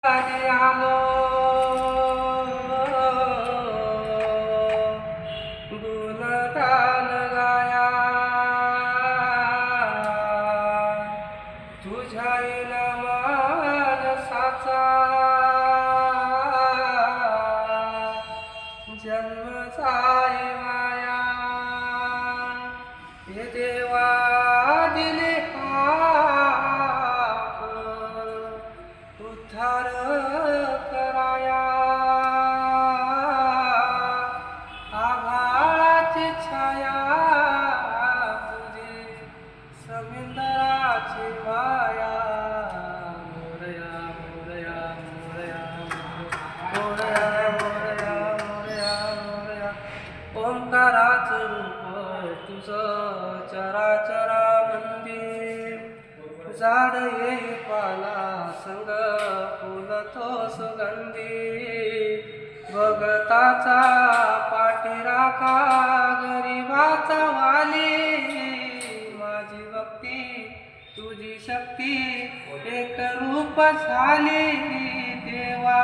आलो गुणगान गाया तुझ्या मानसाचा जन्म जाय माया हे देवा दिले हाक उद्धार कराया आभाळाची छाया तुझी समुद्राची माया मोरया मोरया मोरया मोरया मोरया मोरया मोरया ओंकाराचं रूप तुझं चराचरामंदी झाड येई पाला संग फुलतो सुगंधी भगताचा पाठीराखा गरिबाचा वाली माझी भक्ती तुझी शक्ती एक रूप झाली देवा